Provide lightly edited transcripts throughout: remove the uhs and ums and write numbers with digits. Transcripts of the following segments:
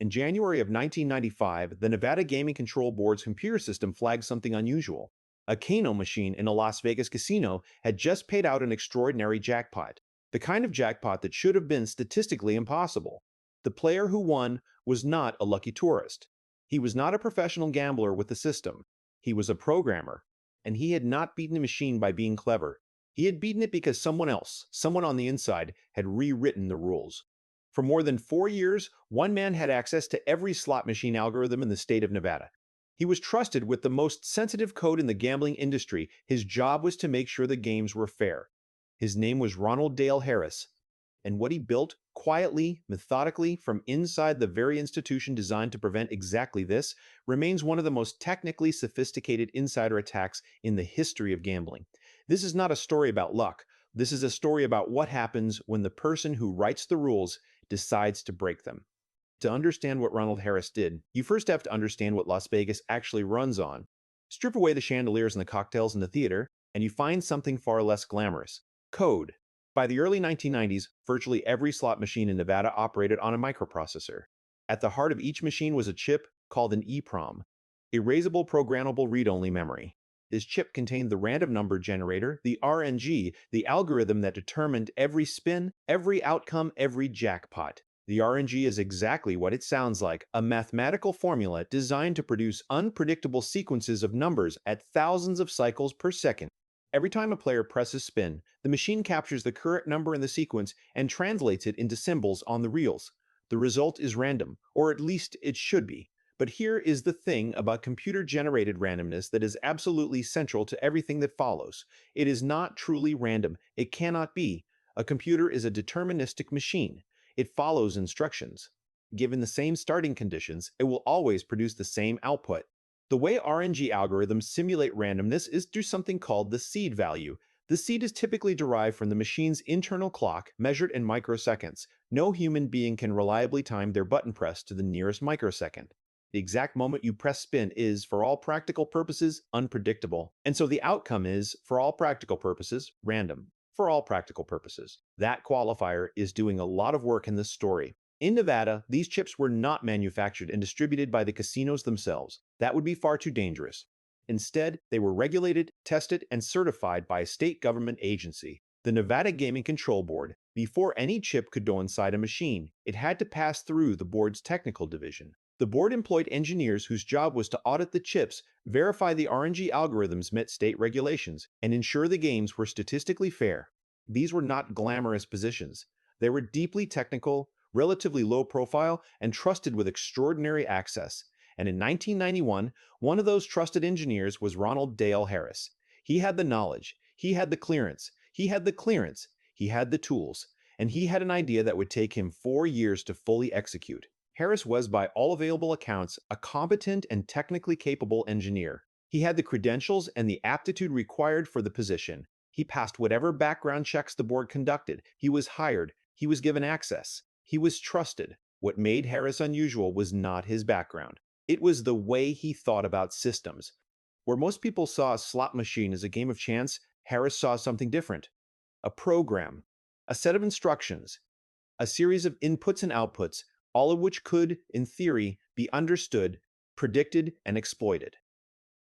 In January of 1995, the Nevada Gaming Control Board's computer system flagged something unusual. A Keno machine in a Las Vegas casino had just paid out an extraordinary jackpot, the kind of jackpot that should have been statistically impossible. The player who won was not a lucky tourist. He was not a professional gambler with the system. He was a programmer, and he had not beaten the machine by being clever. He had beaten it because someone else, someone on the inside, had rewritten the rules. For more than 4 years, one man had access to every slot machine algorithm in the state of Nevada. He was trusted with the most sensitive code in the gambling industry. His job was to make sure the games were fair. His name was Ronald Dale Harris, and what he built, quietly, methodically, from inside the very institution designed to prevent exactly this, remains one of the most technically sophisticated insider attacks in the history of gambling. This is not a story about luck. This is a story about what happens when the person who writes the rules decides to break them. To understand what Ronald Harris did, you first have to understand what Las Vegas actually runs on. Strip away the chandeliers and the cocktails in the theater, and you find something far less glamorous: code. By the early 1990s, virtually every slot machine in Nevada operated on a microprocessor. At the heart of each machine was a chip called an EEPROM, erasable programmable read-only memory. This chip contained the random number generator, the RNG, the algorithm that determined every spin, every outcome, every jackpot. The RNG is exactly what it sounds like, a mathematical formula designed to produce unpredictable sequences of numbers at thousands of cycles per second. Every time a player presses spin, the machine captures the current number in the sequence and translates it into symbols on the reels. The result is random, or at least it should be. But here is the thing about computer-generated randomness that is absolutely central to everything that follows. It is not truly random. It cannot be. A computer is a deterministic machine. It follows instructions. Given the same starting conditions, it will always produce the same output. The way RNG algorithms simulate randomness is through something called the seed value. The seed is typically derived from the machine's internal clock, measured in microseconds. No human being can reliably time their button press to the nearest microsecond. The exact moment you press spin is, for all practical purposes, unpredictable. And so the outcome is, for all practical purposes, random. For all practical purposes. That qualifier is doing a lot of work in this story. In Nevada, these chips were not manufactured and distributed by the casinos themselves. That would be far too dangerous. Instead, they were regulated, tested, and certified by a state government agency, the Nevada Gaming Control Board. Before any chip could go inside a machine, it had to pass through the board's technical division. The board employed engineers whose job was to audit the chips, verify the RNG algorithms met state regulations, and ensure the games were statistically fair. These were not glamorous positions. They were deeply technical, relatively low profile, and trusted with extraordinary access. And in 1991, one of those trusted engineers was Ronald Dale Harris. He had the knowledge, he had the clearance, he had the tools, and he had an idea that would take him 4 years to fully execute. Harris was, by all available accounts, a competent and technically capable engineer. He had the credentials and the aptitude required for the position. He passed whatever background checks the board conducted. He was hired. He was given access. He was trusted. What made Harris unusual was not his background. It was the way he thought about systems. Where most people saw a slot machine as a game of chance, Harris saw something different. A program. A set of instructions. A series of inputs and outputs, all of which could, in theory, be understood, predicted, and exploited.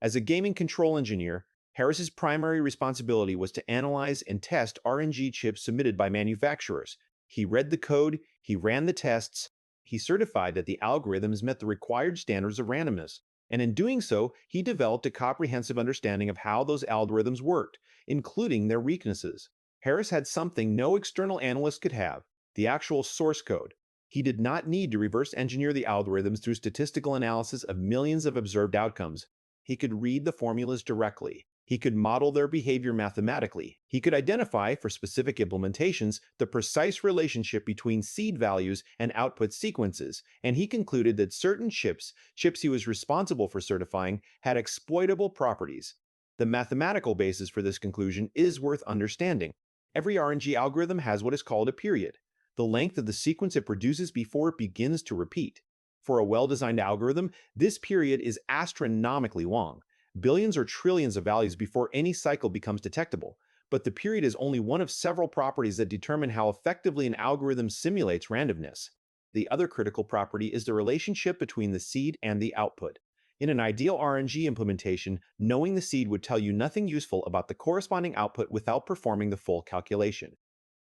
As a gaming control engineer, Harris's primary responsibility was to analyze and test RNG chips submitted by manufacturers. He read the code, he ran the tests, he certified that the algorithms met the required standards of randomness, and in doing so, he developed a comprehensive understanding of how those algorithms worked, including their weaknesses. Harris had something no external analyst could have: the actual source code. He did not need to reverse engineer the algorithms through statistical analysis of millions of observed outcomes. He could read the formulas directly. He could model their behavior mathematically. He could identify, for specific implementations, the precise relationship between seed values and output sequences, and he concluded that certain chips he was responsible for certifying, had exploitable properties. The mathematical basis for this conclusion is worth understanding. Every RNG algorithm has what is called a period, the length of the sequence it produces before it begins to repeat. For a well-designed algorithm, this period is astronomically long, billions or trillions of values before any cycle becomes detectable. But the period is only one of several properties that determine how effectively an algorithm simulates randomness. The other critical property is the relationship between the seed and the output. In an ideal RNG implementation, knowing the seed would tell you nothing useful about the corresponding output without performing the full calculation.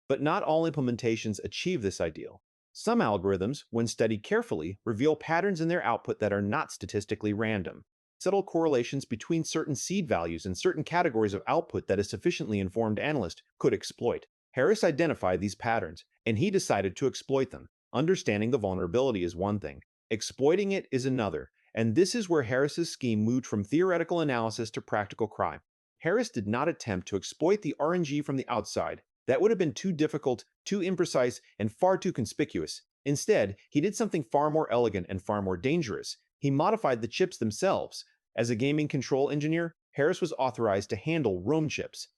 But not all implementations achieve this ideal. Some algorithms, when studied carefully, reveal patterns in their output that are not statistically random. Subtle correlations between certain seed values and certain categories of output that a sufficiently informed analyst could exploit. Harris identified these patterns, and he decided to exploit them. Understanding the vulnerability is one thing, exploiting it is another, and this is where Harris's scheme moved from theoretical analysis to practical crime. Harris did not attempt to exploit the RNG from the outside. That would have been too difficult, too imprecise, and far too conspicuous. Instead, he did something far more elegant and far more dangerous. He modified the chips themselves. As a gaming control engineer, Harris was authorized to handle ROM chips.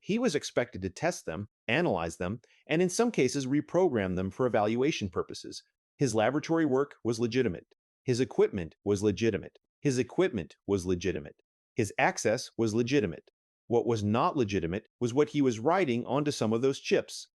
He was expected to test them, analyze them, and in some cases reprogram them for evaluation purposes. His laboratory work was legitimate. His equipment was legitimate. His equipment was legitimate. His access was legitimate. What was not legitimate was what he was writing onto some of those chips.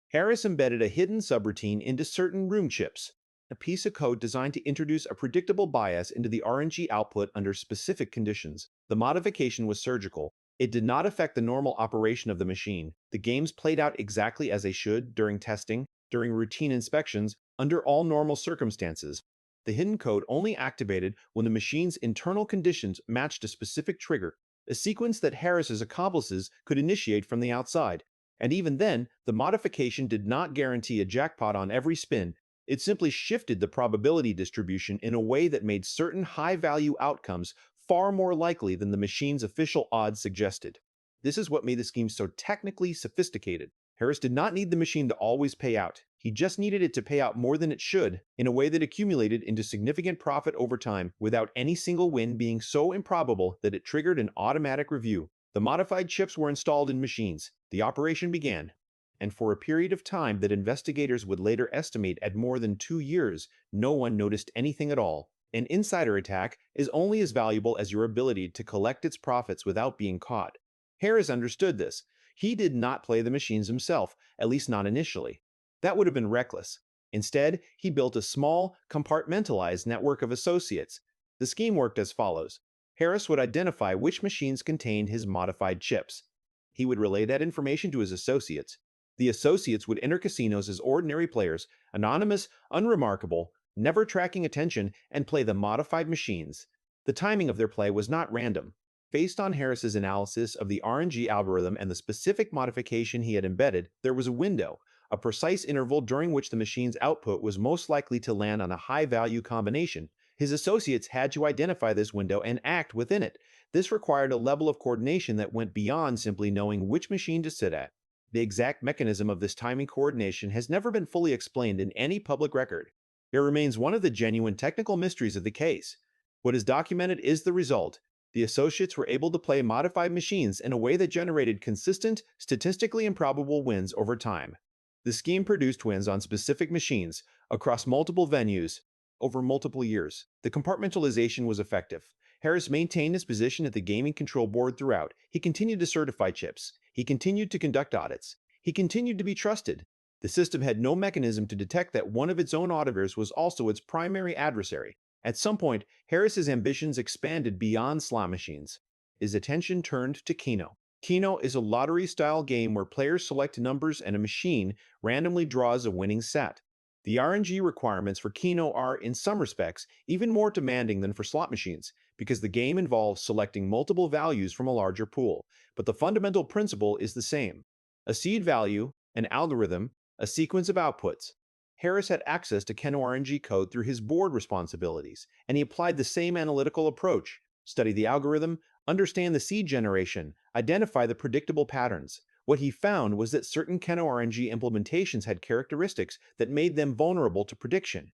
Harris embedded a hidden subroutine into certain room chips, a piece of code designed to introduce a predictable bias into the RNG output under specific conditions. The modification was surgical. It did not affect the normal operation of the machine. The games played out exactly as they should during testing, during routine inspections, under all normal circumstances. The hidden code only activated when the machine's internal conditions matched a specific trigger, a sequence that Harris's accomplices could initiate from the outside. And even then, the modification did not guarantee a jackpot on every spin. It simply shifted the probability distribution in a way that made certain high-value outcomes far more likely than the machine's official odds suggested. This is what made the scheme so technically sophisticated. Harris did not need the machine to always pay out. He just needed it to pay out more than it should in a way that accumulated into significant profit over time without any single win being so improbable that it triggered an automatic review. The modified chips were installed in machines. The operation began. And for a period of time that investigators would later estimate at more than 2 years, no one noticed anything at all. An insider attack is only as valuable as your ability to collect its profits without being caught. Harris understood this. He did not play the machines himself, at least not initially. That would have been reckless. Instead, he built a small, compartmentalized network of associates. The scheme worked as follows. Harris would identify which machines contained his modified chips. He would relay that information to his associates. The associates would enter casinos as ordinary players, anonymous, unremarkable, never tracking attention, and play the modified machines. The timing of their play was not random. Based on Harris's analysis of the RNG algorithm and the specific modification he had embedded, there was a window, a precise interval during which the machine's output was most likely to land on a high-value combination. His associates had to identify this window and act within it. This required a level of coordination that went beyond simply knowing which machine to sit at. The exact mechanism of this timing coordination has never been fully explained in any public record. It remains one of the genuine technical mysteries of the case. What is documented is the result. The associates were able to play modified machines in a way that generated consistent, statistically improbable wins over time. The scheme produced wins on specific machines, across multiple venues, over multiple years. The compartmentalization was effective. Harris maintained his position at the gaming control board throughout. He continued to certify chips. He continued to conduct audits. He continued to be trusted. The system had no mechanism to detect that one of its own auditors was also its primary adversary. At some point, Harris's ambitions expanded beyond slot machines. His attention turned to Keno. Keno is a lottery-style game where players select numbers and a machine randomly draws a winning set. The RNG requirements for Keno are, in some respects, even more demanding than for slot machines, because the game involves selecting multiple values from a larger pool, but the fundamental principle is the same. A seed value, an algorithm, a sequence of outputs. Harris had access to Keno RNG code through his board responsibilities, and he applied the same analytical approach: study the algorithm, understand the seed generation, identify the predictable patterns. What he found was that certain Keno RNG implementations had characteristics that made them vulnerable to prediction.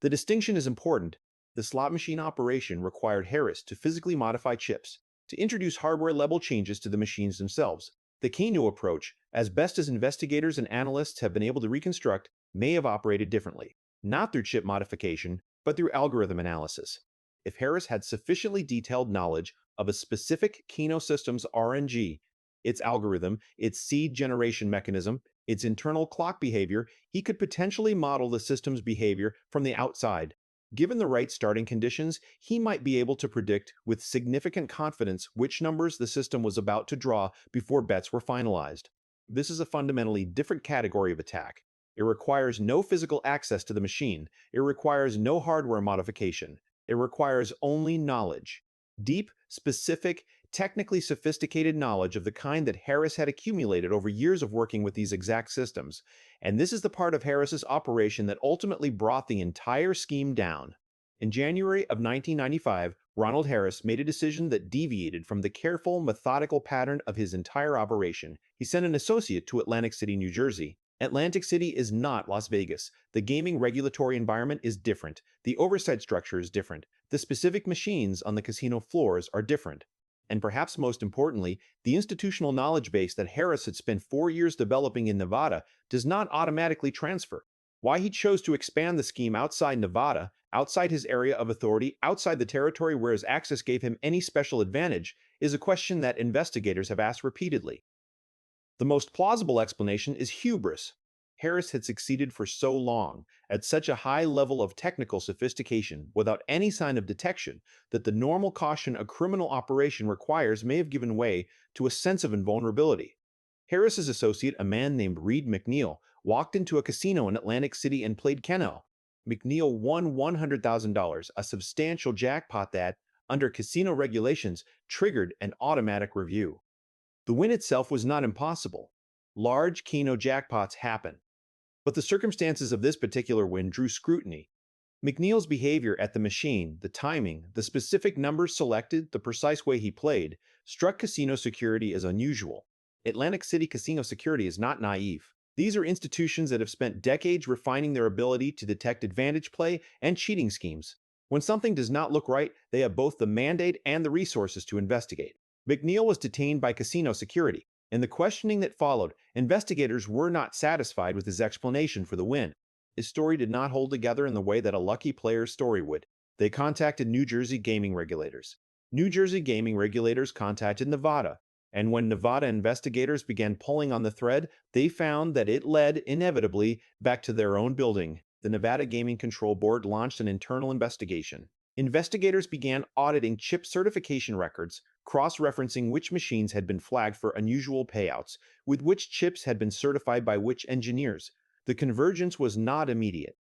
The distinction is important. The slot machine operation required Harris to physically modify chips, to introduce hardware-level changes to the machines themselves. The Keno approach, as best as investigators and analysts have been able to reconstruct, may have operated differently, not through chip modification, but through algorithm analysis. If Harris had sufficiently detailed knowledge of a specific Keno system's RNG, its algorithm, its seed generation mechanism, its internal clock behavior, he could potentially model the system's behavior from the outside. Given the right starting conditions, he might be able to predict with significant confidence which numbers the system was about to draw before bets were finalized. This is a fundamentally different category of attack. It requires no physical access to the machine. It requires no hardware modification. It requires only knowledge. Deep, specific, technically sophisticated knowledge of the kind that Harris had accumulated over years of working with these exact systems. And this is the part of Harris's operation that ultimately brought the entire scheme down. In January of 1995, Ronald Harris made a decision that deviated from the careful, methodical pattern of his entire operation. He sent an associate to Atlantic City, New Jersey. Atlantic City is not Las Vegas. The gaming regulatory environment is different. The oversight structure is different. The specific machines on the casino floors are different. And perhaps most importantly, the institutional knowledge base that Harris had spent 4 years developing in Nevada does not automatically transfer. Why he chose to expand the scheme outside Nevada, outside his area of authority, outside the territory where his access gave him any special advantage, is a question that investigators have asked repeatedly. The most plausible explanation is hubris. Harris had succeeded for so long, at such a high level of technical sophistication, without any sign of detection, that the normal caution a criminal operation requires may have given way to a sense of invulnerability. Harris's associate, a man named Reed McNeil, walked into a casino in Atlantic City and played Keno. McNeil won $100,000, a substantial jackpot that, under casino regulations, triggered an automatic review. The win itself was not impossible. Large Keno jackpots happen. But the circumstances of this particular win drew scrutiny. McNeil's behavior at the machine, the timing, the specific numbers selected, the precise way he played, struck casino security as unusual. Atlantic City casino security is not naive. These are institutions that have spent decades refining their ability to detect advantage play and cheating schemes. When something does not look right, they have both the mandate and the resources to investigate. McNeil was detained by casino security. In the questioning that followed, investigators were not satisfied with his explanation for the win. His story did not hold together in the way that a lucky player's story would. They contacted New Jersey gaming regulators. New Jersey gaming regulators contacted Nevada. And when Nevada investigators began pulling on the thread, they found that it led, inevitably, back to their own building. The Nevada Gaming Control Board launched an internal investigation. Investigators began auditing chip certification records, cross-referencing which machines had been flagged for unusual payouts, with which chips had been certified by which engineers. The convergence was not immediate,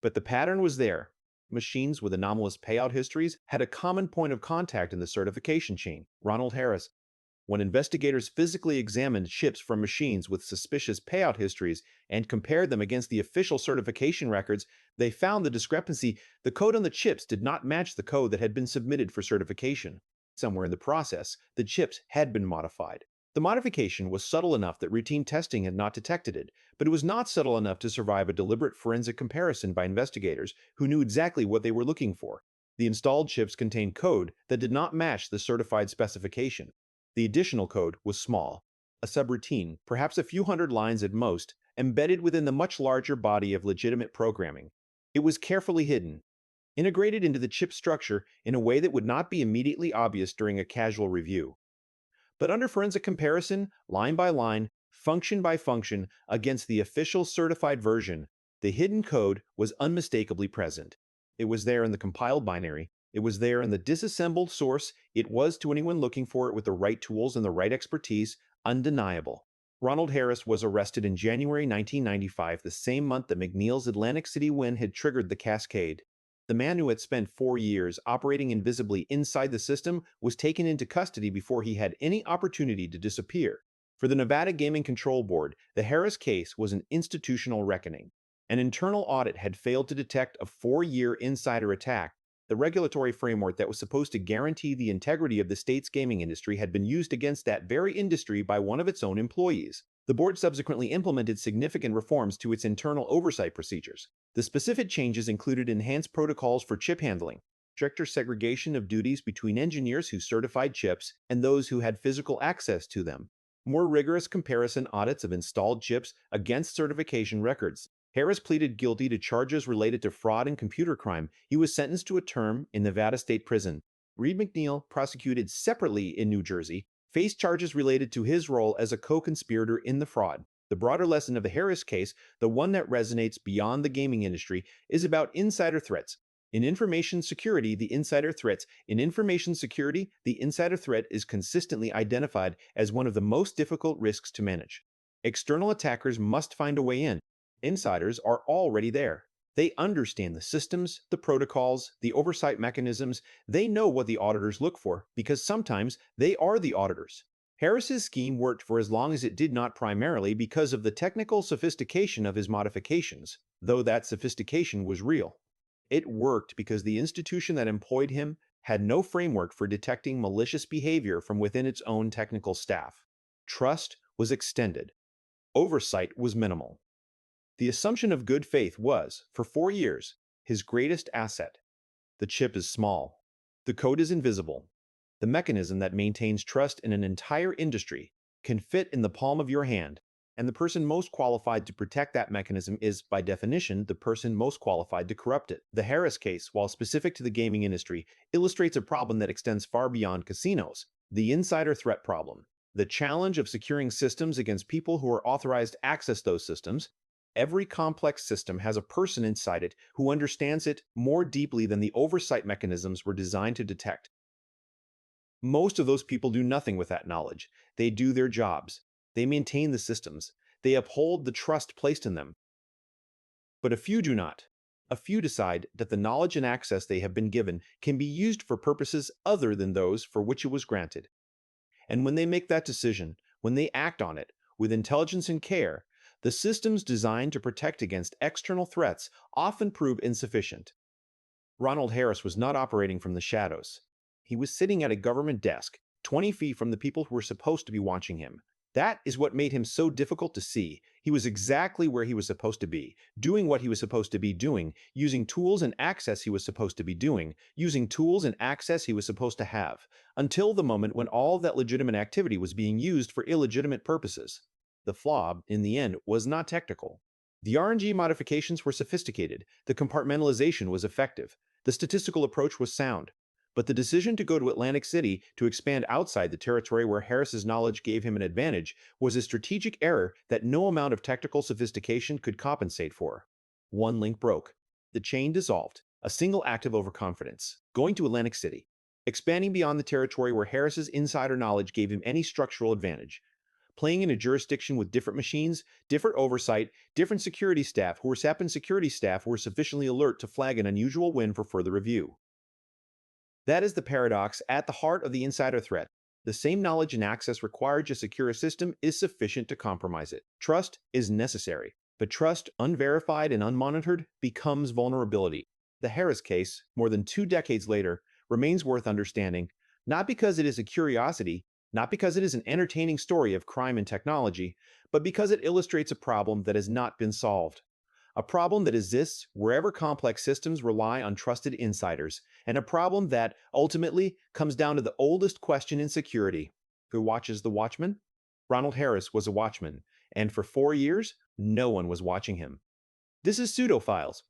but the pattern was there. Machines with anomalous payout histories had a common point of contact in the certification chain, Ronald Harris. When investigators physically examined chips from machines with suspicious payout histories and compared them against the official certification records, they found the discrepancy. The code on the chips did not match the code that had been submitted for certification. Somewhere in the process, the chips had been modified. The modification was subtle enough that routine testing had not detected it, but it was not subtle enough to survive a deliberate forensic comparison by investigators who knew exactly what they were looking for. The installed chips contained code that did not match the certified specification. The additional code was small, a subroutine, perhaps a few hundred lines at most, embedded within the much larger body of legitimate programming. It was carefully hidden, integrated into the chip structure in a way that would not be immediately obvious during a casual review. But under forensic comparison, line by line, function by function, against the official certified version, the hidden code was unmistakably present. It was there in the compiled binary. It was there in the disassembled source. It was, to anyone looking for it with the right tools and the right expertise, undeniable. Ronald Harris was arrested in January 1995, the same month that McNeil's Atlantic City win had triggered the cascade. The man who had spent 4 years operating invisibly inside the system was taken into custody before he had any opportunity to disappear. For the Nevada Gaming Control Board, the Harris case was an institutional reckoning. An internal audit had failed to detect a 4-year insider attack. The regulatory framework that was supposed to guarantee the integrity of the state's gaming industry had been used against that very industry by one of its own employees. The board subsequently implemented significant reforms to its internal oversight procedures. The specific changes included enhanced protocols for chip handling, stricter segregation of duties between engineers who certified chips and those who had physical access to them, more rigorous comparison audits of installed chips against certification records. Harris pleaded guilty to charges related to fraud and computer crime. He was sentenced to a term in Nevada State Prison. Reed McNeil, prosecuted separately in New Jersey, faced charges related to his role as a co-conspirator in the fraud. The broader lesson of the Harris case, the one that resonates beyond the gaming industry, is about insider threats. In information security, the insider threat is consistently identified as one of the most difficult risks to manage. External attackers must find a way in. Insiders are already there. They understand the systems, the protocols, the oversight mechanisms. They know what the auditors look for because sometimes they are the auditors. Harris's scheme worked for as long as it did not, primarily because of the technical sophistication of his modifications, though that sophistication was real. It worked because the institution that employed him had no framework for detecting malicious behavior from within its own technical staff. Trust was extended. Oversight was minimal. The assumption of good faith was, for 4 years, his greatest asset. The chip is small. The code is invisible. The mechanism that maintains trust in an entire industry can fit in the palm of your hand, and the person most qualified to protect that mechanism is, by definition, the person most qualified to corrupt it. The Harris case, while specific to the gaming industry, illustrates a problem that extends far beyond casinos: the insider threat problem. The challenge of securing systems against people who are authorized to access those systems. Every complex system has a person inside it who understands it more deeply than the oversight mechanisms were designed to detect. Most of those people do nothing with that knowledge. They do their jobs. They maintain the systems. They uphold the trust placed in them. But a few do not. A few decide that the knowledge and access they have been given can be used for purposes other than those for which it was granted. And when they make that decision, when they act on it, with intelligence and care, the systems designed to protect against external threats often prove insufficient. Ronald Harris was not operating from the shadows. He was sitting at a government desk, 20 feet from the people who were supposed to be watching him. That is what made him so difficult to see. He was exactly where he was supposed to be, doing what he was supposed to be doing, using tools and access he was supposed to be doing, using tools and access he was supposed to have, until the moment when all that legitimate activity was being used for illegitimate purposes. The flaw, in the end, was not technical. The RNG modifications were sophisticated, the compartmentalization was effective, the statistical approach was sound. But the decision to go to Atlantic City to expand outside the territory where Harris's knowledge gave him an advantage was a strategic error that no amount of technical sophistication could compensate for. One link broke. The chain dissolved. A single act of overconfidence. Going to Atlantic City. Expanding beyond the territory where Harris's insider knowledge gave him any structural advantage. Playing in a jurisdiction with different machines, different oversight, different security staff who were sufficiently alert to flag an unusual win for further review. That is the paradox at the heart of the insider threat. The same knowledge and access required to secure a system is sufficient to compromise it. Trust is necessary, but trust unverified and unmonitored becomes vulnerability. The Harris case, more than 2 decades later, remains worth understanding, not because it is a curiosity, not because it is an entertaining story of crime and technology, but because it illustrates a problem that has not been solved. A problem that exists wherever complex systems rely on trusted insiders, and a problem that, ultimately, comes down to the oldest question in security: who watches the watchman? Ronald Harris was a watchman, and for 4 years, no one was watching him. This is Pseudofiles,